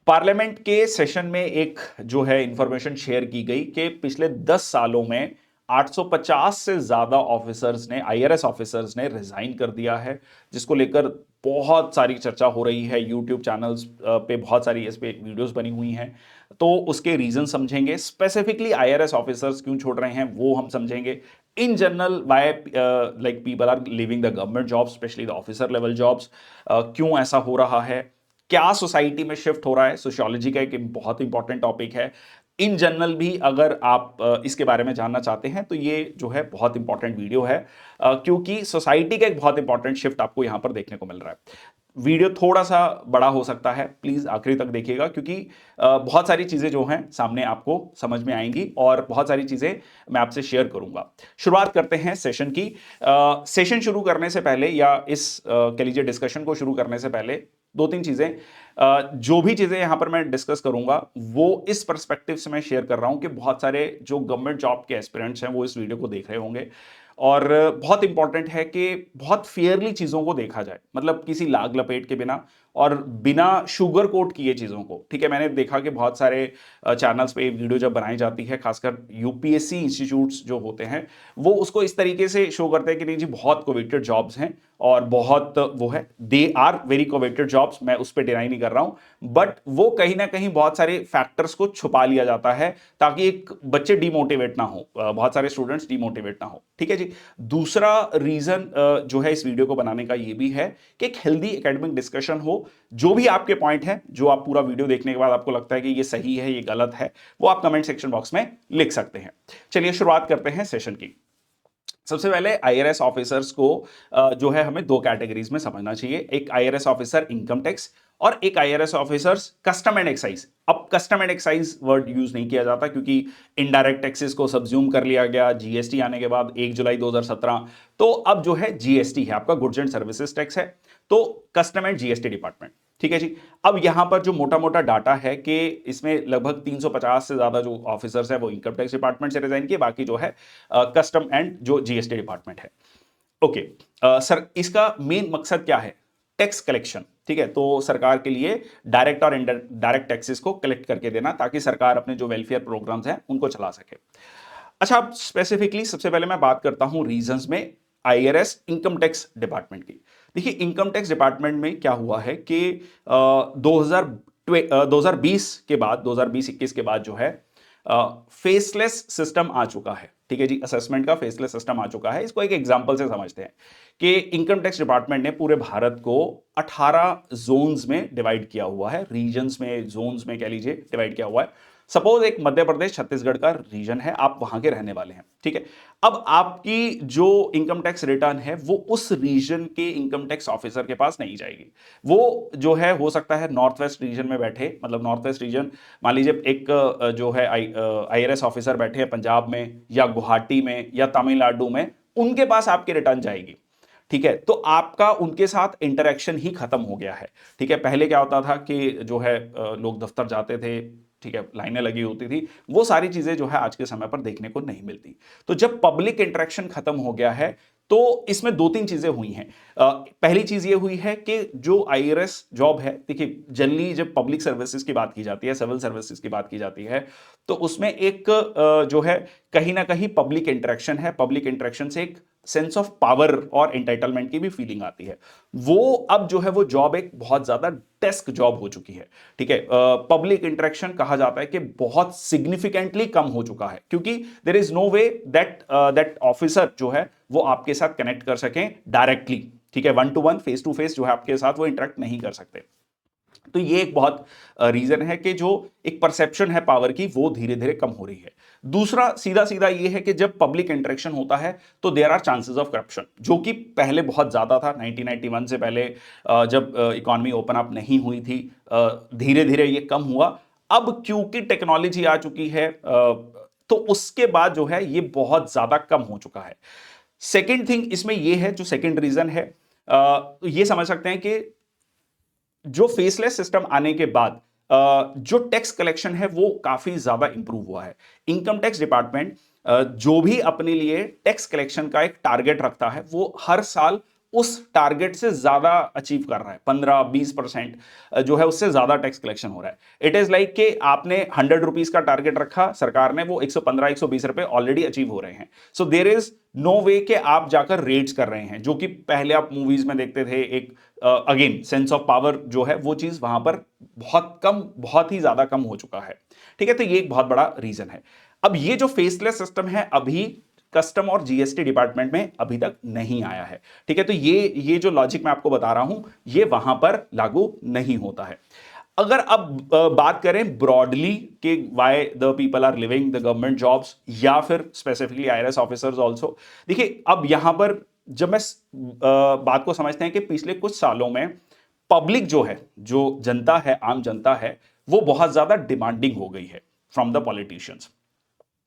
Parliament के session में एक जो है इंफॉर्मेशन शेयर की गई कि पिछले 10 सालों में 850 से ज्यादा ऑफिसर्स ने, आईआरएस ऑफिसर्स ने रिजाइन कर दिया है, जिसको लेकर बहुत सारी चर्चा हो रही है। यूट्यूब चैनल्स पे बहुत सारी इस पे वीडियोस बनी हुई हैं। तो उसके रीजन समझेंगे, स्पेसिफिकली आईआरएस ऑफिसर्स क्यों छोड़ रहे हैं वो हम समझेंगे। In general why like people are leaving the government jobs, specially the officer level jobs, क्यों ऐसा हो रहा है, क्या सोसाइटी में शिफ्ट हो रहा है। सोशियोलॉजी का एक बहुत इंपॉर्टेंट टॉपिक है। इन जनरल भी अगर आप इसके बारे में जानना चाहते हैं तो ये जो है बहुत इंपॉर्टेंट वीडियो है, क्योंकि सोसाइटी का एक बहुत इंपॉर्टेंट शिफ्ट आपको यहां पर देखने को मिल रहा है। वीडियो थोड़ा सा बड़ा हो सकता है, प्लीज आखिरी तक देखिएगा, क्योंकि बहुत सारी चीजें जो हैं सामने आपको समझ में आएंगी और बहुत सारी चीजें मैं आपसे शेयर करूंगा। शुरुआत करते हैं सेशन की। सेशन शुरू करने से पहले या इस कह लीजिए डिस्कशन को शुरू करने से पहले दो तीन चीजें, जो भी चीजें यहां पर मैं डिस्कस करूंगा वो इस पर्सपेक्टिव से मैं शेयर कर रहा हूं कि बहुत सारे जो गवर्नमेंट जॉब के एस्पिरेंट्स हैं वो इस वीडियो को देख रहे होंगे। और बहुत इंपॉर्टेंट है कि बहुत फेयरली चीजों को देखा जाए, मतलब किसी लाग लपेट के बिना और बिना शुगर कोट किए चीजों को। ठीक है, मैंने देखा कि बहुत सारे चैनल्स पे वीडियो जब बनाई जाती है, खासकर यूपीएससी इंस्टीट्यूट्स जो होते हैं, वो उसको इस तरीके से शो करते हैं कि नहीं जी बहुत कोवेटेड जॉब्स हैं और बहुत वो है, they are very coveted jobs, मैं उस पर डिनाई नहीं कर रहा हूं, बट वो कहीं ना कहीं बहुत सारे फैक्टर्स को छुपा लिया जाता है ताकि एक बच्चे डिमोटिवेट ना हो, बहुत सारे स्टूडेंट्स डिमोटिवेट ना हो। ठीक है जी। दूसरा रीजन जो है इस वीडियो को बनाने का ये भी है कि एक हेल्दी एकेडमिक डिस्कशन हो। जो भी आपके पॉइंट है, जो आप पूरा वीडियो देखने के बाद आपको लगता है कि ये सही है, ये गलत है, वो आप कमेंट सेक्शन बॉक्स में लिख सकते हैं। चलिए शुरुआत करते हैं सेशन की। सबसे पहले आईआरएस ऑफिसर्स को जो है हमें दो कैटेगरीज में समझना चाहिए। एक आईआरएस ऑफिसर इनकम टैक्स और एक IRS officers custom and excise. अब custom and excise word use नहीं किया जाता क्योंकि इनडायरेक्ट टैक्सेस को सब्ज्यूम कर लिया गया जीएसटी आने के बाद 1 जुलाई 2017। तो अब जो है जीएसटी है, आपका गुड्स एंड सर्विसेज टैक्स है, तो कस्टम एंड जीएसटी डिपार्टमेंट। ठीक है जी। अब यहां पर जो मोटा मोटा डाटा है कि इसमें लगभग 350 से ज्यादा जो ऑफिसर्स है वो इनकम टैक्स डिपार्टमेंट से रिजाइन किए, बाकी जो है कस्टम एंड जो जीएसटी डिपार्टमेंट है। ओके। सर इसका मेन मकसद क्या है? Tax collection. ठीक है, तो सरकार के लिए डायरेक्ट और इनडायरेक्ट टैक्सेस को कलेक्ट करके देना ताकि सरकार अपने जो वेलफेयर प्रोग्राम्स हैं उनको चला सके। अच्छा, अब स्पेसिफिकली सबसे पहले मैं बात करता हूं रीजंस में आईआरएस इनकम टैक्स डिपार्टमेंट की। देखिए, इनकम टैक्स डिपार्टमेंट में क्या हुआ है कि 2020 के बाद, 2020-21 के बाद जो है फेसलेस सिस्टम आ चुका है। ठीक है जी, असेसमेंट का फेसलेस सिस्टम आ चुका है। इसको एक एग्जांपल से समझते हैं कि इनकम टैक्स डिपार्टमेंट ने पूरे भारत को 18 जोन्स में डिवाइड किया हुआ है, रीजन्स में, जोन्स में कह लीजिए डिवाइड किया हुआ है। सपोज एक मध्य प्रदेश छत्तीसगढ़ का रीजन है, आप वहां के रहने वाले हैं। ठीक है, अब आपकी जो इनकम टैक्स रिटर्न है वो उस रीजन के इनकम टैक्स ऑफिसर के पास नहीं जाएगी। वो जो है हो सकता है नॉर्थ वेस्ट रीजन में बैठे, मतलब नॉर्थ वेस्ट रीजन, मान लीजिए एक जो है आईआरएस ऑफिसर बैठे हैं पंजाब में या गुवाहाटी में या तमिलनाडु में, उनके पास आपकी रिटर्न जाएगी। ठीक है, तो आपका उनके साथ इंटरेक्शन ही खत्म हो गया है। ठीक है, पहले क्या होता था कि जो है लोग दफ्तर जाते थे, ठीक है, लाइनें लगी होती थी, वो सारी चीजें जो है आज के समय पर देखने को नहीं मिलती। तो जब पब्लिक इंटरेक्शन खत्म हो गया है तो इसमें दो तीन चीजें हुई हैं। पहली चीज ये हुई है कि जो आईआरएस जॉब है, देखिए जनरली जब पब्लिक सर्विसेज की बात की जाती है, सिविल सर्विसेज की बात की जाती है, तो उसमें एक जो है कहीं ना कहीं पब्लिक इंटरेक्शन है। पब्लिक इंटरेक्शन से एक सेंस ऑफ पावर और एंटाइटलमेंट की भी फीलिंग आती है। वो अब जो है वो जॉब एक बहुत ज्यादा डेस्क जॉब हो चुकी है। ठीक है, पब्लिक इंटरेक्शन कहा जाता है कि बहुत सिग्निफिकेंटली कम हो चुका है, क्योंकि there is no way that officer जो है वो आपके साथ कनेक्ट कर सकें डायरेक्टली। ठीक है, one to one, face to face जो है आपके साथ वो इंटरेक्ट नहीं कर सकते। तो ये एक बहुत रीजन है कि जो एक परसेप्शन है पावर की वो धीरे धीरे कम हो रही है। दूसरा सीधा सीधा ये है कि जब पब्लिक इंटरेक्शन होता है तो there are chances of corruption, जो कि पहले बहुत ज्यादा था। 1991 से पहले जब इकोनॉमी ओपन अप नहीं हुई थी, धीरे धीरे ये कम हुआ। अब क्योंकि टेक्नोलॉजी आ चुकी है तो उसके बाद जो है ये बहुत ज्यादा कम हो चुका है। सेकेंड थिंग इसमें ये है, जो सेकेंड रीजन है, ये समझ सकते हैं कि जो फेसलेस सिस्टम आने के बाद जो टैक्स कलेक्शन है वो काफी ज्यादा इंप्रूव हुआ है। इनकम टैक्स डिपार्टमेंट जो भी अपने लिए टैक्स कलेक्शन का एक टारगेट रखता है वो हर साल उस टारगेट से ज्यादा अचीव कर रहा है, 15-20% जो है उससे ज्यादा टैक्स कलेक्शन हो रहा है। इट इज लाइक कि आपने 100 रुपीज का टारगेट रखा सरकार ने, वो 115-120 रुपए ऑलरेडी अचीव हो रहे हैं। सो देयर इज नो वे कि आप जाकर रेट्स कर रहे हैं, जो कि पहले आप मूवीज में देखते थे। एक अगेन सेंस ऑफ पावर जो है वो चीज वहां पर बहुत कम, बहुत ही ज्यादा कम हो चुका है। ठीक है, तो ये एक बहुत बड़ा रीजन है। अब ये जो फेसलेस सिस्टम है अभी कस्टम और जीएसटी डिपार्टमेंट में अभी तक नहीं आया है। ठीक है, तो ये जो लॉजिक मैं आपको बता रहा हूं ये वहां पर लागू नहीं होता है। अगर अब बात करें ब्रॉडली कि why the people are leaving the government jobs या फिर स्पेसिफिकली आईआरएस ऑफिसर्स आल्सो, देखिए अब यहां पर जब मैं बात को समझते हैं कि पिछले कुछ सालों में पब्लिक जो है, जो जनता है, आम जनता है, वो बहुत ज्यादा डिमांडिंग हो गई है फ्रॉम द पॉलिटिशियंस।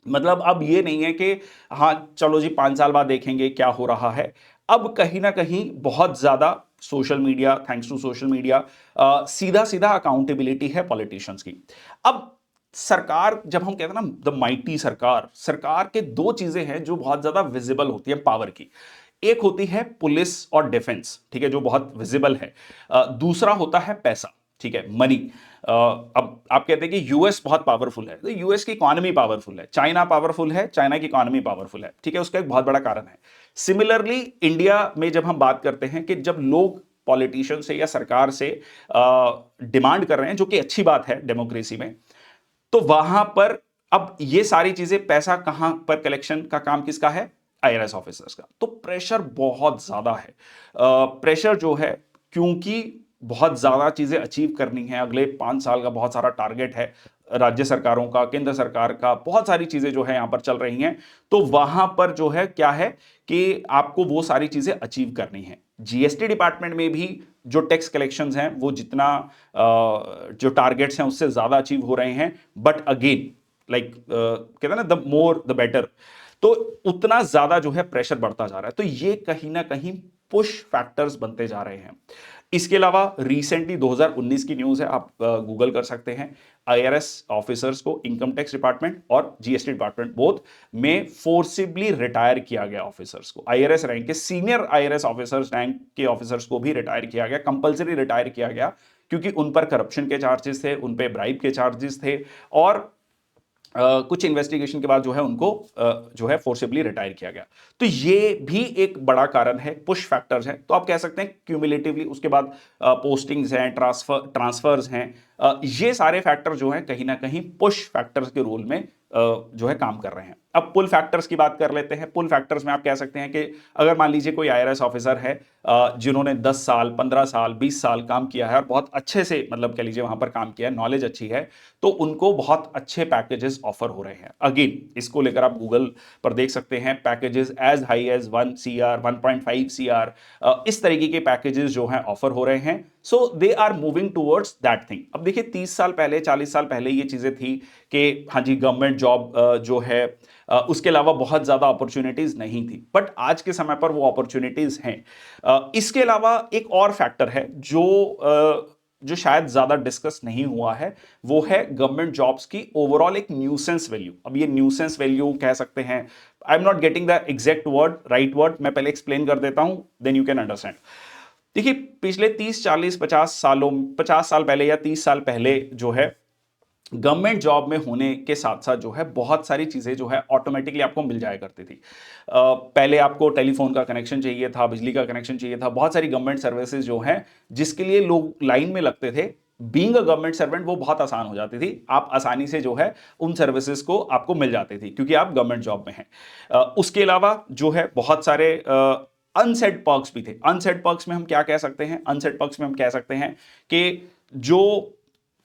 मतलब अब ये नहीं है कि हाँ चलो जी 5 साल बाद देखेंगे क्या हो रहा है। अब कहीं ना कहीं बहुत ज्यादा social media, thanks to social media, सीधा सीधा अकाउंटेबिलिटी है पॉलिटिशियंस की। अब सरकार, जब हम कहते हैं ना द माइटी सरकार, सरकार के दो चीजें हैं जो बहुत ज्यादा विजिबल होती है पावर की। एक होती है पुलिस और डिफेंस, ठीक है, जो बहुत विजिबल है। दूसरा होता है पैसा, ठीक है, मनी। अब आप कहते हैं कि यूएस बहुत पावरफुल है, तो यूएस की इकोनॉमी पावरफुल है, चाइना पावरफुल है, चाइना की इकोनॉमी पावरफुल है, ठीक है, उसका एक बहुत बड़ा कारण है। सिमिलरली इंडिया में जब हम बात करते हैं कि जब लोग पॉलिटिशियन से या सरकार से डिमांड कर रहे हैं, जो कि अच्छी बात है डेमोक्रेसी में, तो वहां पर अब ये सारी चीजें, पैसा कहां पर कलेक्शन का काम किसका है? आईआरएस ऑफिसर्स का। तो प्रेशर बहुत ज्यादा है। प्रेशर जो है, क्योंकि बहुत ज्यादा चीजें अचीव करनी है, अगले 5 साल का बहुत सारा टारगेट है, राज्य सरकारों का, केंद्र सरकार का, बहुत सारी चीजें जो है यहां पर चल रही हैं। तो वहां पर जो है क्या है कि आपको वो सारी चीजें अचीव करनी है। जीएसटी डिपार्टमेंट में भी जो टैक्स कलेक्शंस हैं वो जितना जो टारगेट्स हैं उससे ज्यादा अचीव हो रहे हैं, बट अगेन लाइक कहते हैं ना द मोर द बेटर, तो उतना ज्यादा जो है प्रेशर बढ़ता जा रहा है। तो ये कहीं ना कहीं पुश फैक्टर्स बनते जा रहे हैं। इसके अलावा रिसेंटली 2019 की न्यूज है, आप गूगल कर सकते हैं, आईआरएस ऑफिसर्स को इनकम टैक्स डिपार्टमेंट और जीएसटी डिपार्टमेंट बोथ में फोर्सिबली रिटायर किया गया। ऑफिसर्स को, आईआरएस रैंक के, सीनियर आईआरएस ऑफिसर्स रैंक के ऑफिसर्स को भी रिटायर किया गया, कंपल्सरी रिटायर किया गया, क्योंकि उन पर करप्शन के चार्जेस थे, उन पे ब्राइब के चार्जेस थे, और कुछ इन्वेस्टिगेशन के बाद जो है उनको जो है फोर्सिबली रिटायर किया गया। तो ये भी एक बड़ा कारण है, पुश फैक्टर्स हैं। तो आप कह सकते हैं क्यूमुलेटिवली उसके बाद पोस्टिंग्स हैं, ट्रांसफर्स हैं, ये सारे फैक्टर जो हैं कहीं ना कहीं पुश फैक्टर्स के रोल में जो है काम कर रहे हैं। अब पुल फैक्टर्स की बात कर लेते हैं। पुल फैक्टर्स में आप कह सकते हैं कि अगर मान लीजिए कोई आईआरएस ऑफिसर है जिन्होंने 10 साल, 15 साल, 20 साल काम किया है और बहुत अच्छे से, मतलब कह लीजिए वहां पर काम किया है, नॉलेज अच्छी है, तो उनको बहुत अच्छे पैकेजेस ऑफर हो रहे हैं। अगेन इसको लेकर आप गूगल पर देख सकते हैं, packages as high as 1 CR, 1.5 CR, इस तरीके के पैकेजेस जो हैं ऑफर हो रहे हैं। So they are moving towards that thing. अब देखिए 30 साल पहले, 40 साल पहले ये चीजें थी कि हाँ जी गवर्नमेंट जॉब जो है उसके अलावा बहुत ज्यादा अपॉर्चुनिटीज नहीं थी, बट आज के समय पर वो अपॉर्चुनिटीज हैं। इसके अलावा एक और फैक्टर है जो शायद ज्यादा डिस्कस नहीं हुआ है, वो है गवर्नमेंट जॉब्स की ओवरऑल एक न्यूसेंस वैल्यू। अब ये न्यूसेंस वैल्यू कह सकते हैं, I am not getting the exact word, right word, मैं पहले एक्सप्लेन कर देता हूं, देन यू कैन अंडरस्टैंड। देखिए पिछले 30, 40, 50 साल पहले या 30 साल पहले जो है गवर्नमेंट जॉब में होने के साथ साथ जो है बहुत सारी चीजें जो है ऑटोमेटिकली आपको मिल जाया करती थी। पहले आपको टेलीफोन का कनेक्शन चाहिए था, बिजली का कनेक्शन चाहिए था, बहुत सारी गवर्नमेंट सर्विसेज जो हैं जिसके लिए लोग लाइन में लगते थे, बीइंग अ गवर्नमेंट सर्वेंट वो बहुत आसान हो जाती थी, आप आसानी से जो है उन सर्विसेज को आपको मिल जाती थी क्योंकि आप गवर्नमेंट जॉब में हैं। उसके अलावा जो है बहुत सारे अनसेड पर्क्स भी थे। अनसेड पर्क्स में हम क्या कह सकते हैं? अनसेड पर्क्स में हम कह सकते हैं कि जो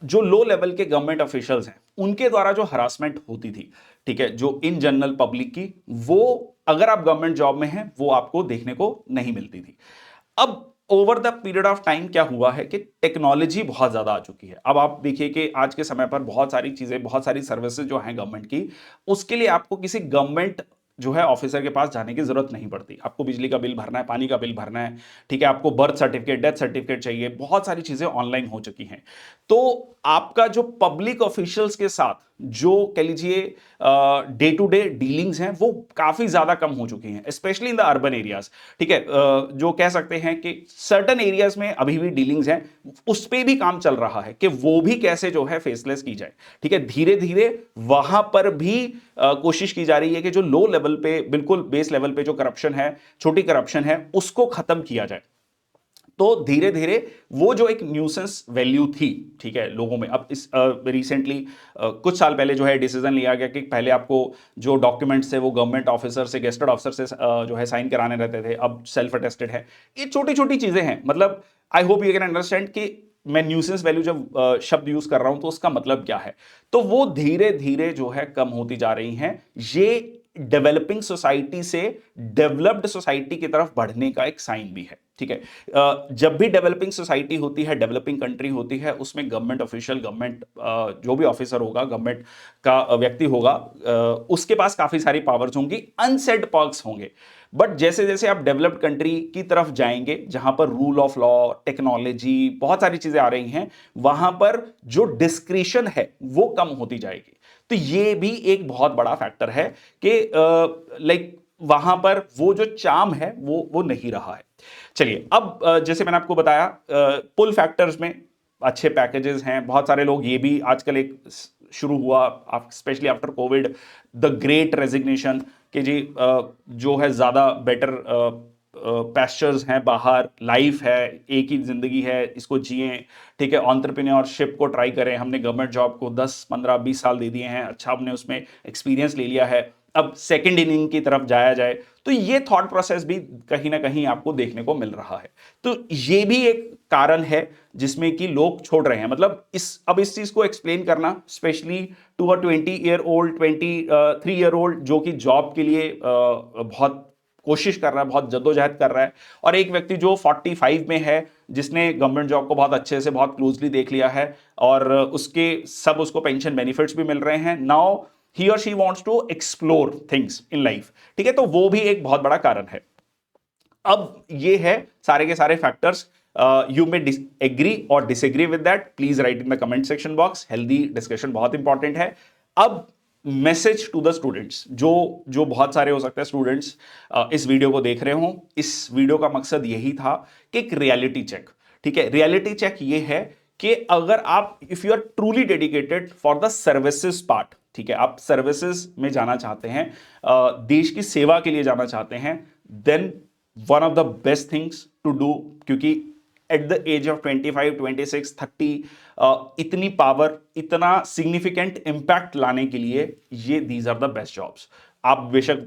लो लेवल के गवर्नमेंट ऑफिशियल्स हैं उनके द्वारा जो हरासमेंट होती थी, ठीक है, जो इन जनरल पब्लिक की, वो अगर आप गवर्नमेंट जॉब में हैं वो आपको देखने को नहीं मिलती थी। अब over the period of time क्या हुआ है कि टेक्नोलॉजी बहुत ज्यादा आ चुकी है। अब आप देखिए कि आज के समय पर बहुत सारी चीजें, बहुत सारी सर्विसेज जो हैं गवर्नमेंट की, उसके लिए आपको किसी गवर्नमेंट जो है ऑफिसर के पास जाने की जरूरत नहीं पड़ती। आपको बिजली का बिल भरना है, पानी का बिल भरना है, ठीक है, आपको बर्थ सर्टिफिकेट, डेथ सर्टिफिकेट चाहिए, बहुत सारी चीजें ऑनलाइन हो चुकी हैं। तो आपका जो पब्लिक ऑफिशियल्स के साथ जो कह लीजिए डे टू डे डीलिंग्स हैं वो काफी ज्यादा कम हो चुकी हैं, specially in the urban areas. ठीक है, जो कह सकते हैं कि सर्टन एरियाज में अभी भी डीलिंग्स हैं, उस पे भी काम चल रहा है कि वो भी कैसे जो है फेसलेस की जाए। ठीक है, धीरे धीरे वहां पर भी कोशिश की जा रही है कि जो लो लेवल पे, बिल्कुल बेस लेवल पे जो करप्शन है, छोटी करप्शन है, उसको खत्म किया जाए। तो धीरे धीरे वो जो एक न्यूसेंस वैल्यू थी, ठीक है, लोगों में, अब इस रिसेंटली कुछ साल पहले जो है डिसीजन लिया गया कि पहले आपको जो डॉक्यूमेंट्स थे वो गवर्नमेंट ऑफिसर से, गेस्टेड ऑफिसर से जो है साइन कराने रहते थे, अब सेल्फ अटेस्टेड है। ये छोटी छोटी चीजें हैं, मतलब I hope you can understand कि मैं न्यूसेंस वैल्यू जब शब्द यूज कर रहा हूं तो उसका मतलब क्या है। तो वो धीरे धीरे जो है कम होती जा रही हैं। ये डेवलपिंग सोसाइटी से डेवलप्ड सोसाइटी की तरफ बढ़ने का एक साइन भी है। ठीक है, जब भी डेवलपिंग सोसाइटी होती है, डेवलपिंग कंट्री होती है, उसमें गवर्नमेंट ऑफिशियल, गवर्नमेंट जो भी ऑफिसर होगा, गवर्नमेंट का व्यक्ति होगा, उसके पास काफी सारी पावर्स होंगी, अनसेड पर्क्स होंगे। बट जैसे जैसे आप डेवलप्ड कंट्री की तरफ जाएंगे, जहां पर रूल ऑफ लॉ, टेक्नोलॉजी, बहुत सारी चीजें आ रही हैं, वहां पर जो डिस्क्रिशन है वो कम होती जाएगी। तो ये भी एक बहुत बड़ा फैक्टर है कि लाइक वहां पर वो जो चार्म है वो नहीं रहा है। चलिए, अब जैसे मैंने आपको बताया, पुल फैक्टर्स में अच्छे पैकेजेस हैं, बहुत सारे लोग, ये भी आजकल एक शुरू हुआ specially after Covid, the great resignation, कि जी जो है ज्यादा बेटर पैस्चर्स हैं बाहर, लाइफ है, एक ही जिंदगी है, इसको जिए। ठीक है, एंटरप्रेन्योरशिप को ट्राई करें, हमने गवर्नमेंट जॉब को 10 15 20 साल दे दिए हैं, अच्छा हमने उसमें एक्सपीरियंस ले लिया है, अब सेकंड इनिंग की तरफ जाया जाए। तो ये थॉट प्रोसेस भी कहीं ना कहीं आपको देखने को मिल रहा है। तो ये भी एक कारण है जिसमें कि लोग छोड़ रहे हैं। मतलब अब इस चीज को एक्सप्लेन करना, specially to a 20 year old, 23 year old, जो कि जॉब के लिए बहुत कोशिश कर रहा है, बहुत जद्दोजहद कर रहा है, और एक व्यक्ति जो 45 में है, जिसने गवर्नमेंट जॉब को बहुत अच्छे से, बहुत क्लोजली देख लिया है, और उसके सब उसको पेंशन बेनिफिट्स भी मिल रहे हैं। नाउ ही और she wants to explore things in life. ठीक है, तो वो भी एक बहुत बड़ा कारण है। अब ये है सारे के सारे फैक्टर्स। यू मे एग्री और disagree with that, please right in the comment section box. Healthy discussion बहुत इंपॉर्टेंट है। अब मैसेज टू द स्टूडेंट्स, जो जो बहुत सारे हो सकते हैं स्टूडेंट्स इस वीडियो को देख रहे हो। इस वीडियो का मकसद यही था कि एक रियलिटी चेक, ठीक है, रियलिटी चेक ये है कि अगर आप, if you are truly dedicated for the services part, ठीक है, आप सर्विसेज में जाना चाहते हैं, देश की सेवा के लिए जाना चाहते हैं, then one of the best things to do, क्योंकि एट द एज ऑफ 25 26 30 इतनी पावर, इतना सिग्निफिकेंट इंपैक्ट लाने के लिए ये these are the best jobs. आप बेशक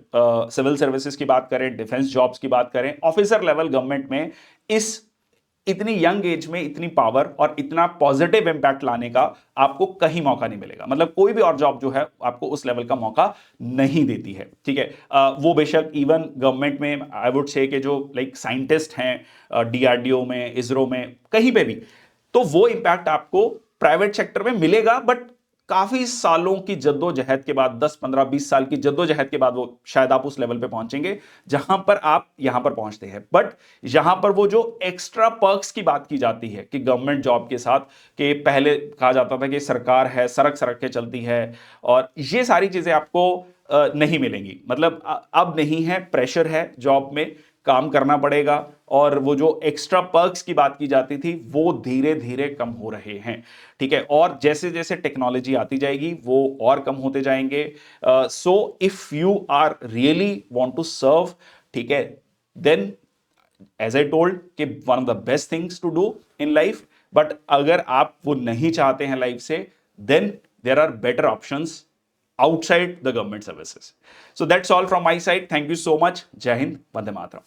सिविल सर्विसेज की बात करें, डिफेंस जॉब्स की बात करें, ऑफिसर लेवल गवर्नमेंट में, इस इतनी यंग एज में इतनी पावर और इतना पॉजिटिव इंपैक्ट लाने का आपको कहीं मौका नहीं मिलेगा। मतलब कोई भी और जॉब जो है आपको उस लेवल का मौका नहीं देती है। ठीक है, वो बेशक इवन गवर्नमेंट में, आई वुड से कि जो लाइक साइंटिस्ट हैं डीआरडीओ में, इसरो में, कहीं पे भी, तो वो इंपैक्ट आपको प्राइवेट सेक्टर में मिलेगा, बट काफी सालों की जद्दोजहद के बाद, 10 15 20 साल की जद्दोजहद के बाद वो शायद आप उस लेवल पे पहुंचेंगे जहां पर आप यहां पर पहुंचते हैं। बट यहां पर वो जो एक्स्ट्रा पर्क्स की बात की जाती है कि गवर्नमेंट जॉब के साथ, कि पहले कहा जाता था कि सरकार है, सरक सरक के चलती है, और ये सारी चीजें आपको नहीं मिलेंगी। मतलब अब नहीं है, प्रेशर है, जॉब में काम करना पड़ेगा, और वो जो एक्स्ट्रा पर्क्स की बात की जाती थी वो धीरे धीरे कम हो रहे हैं। ठीक है, और जैसे जैसे टेक्नोलॉजी आती जाएगी वो और कम होते जाएंगे। So if you are really want to serve, ठीक है, देन एज आई टोल्ड कि one of the best things to do in life. But अगर आप वो नहीं चाहते हैं लाइफ से, then there are better options outside the government services. So that's all from my side. Thank you so much. Jai Hind, Vande Mataram.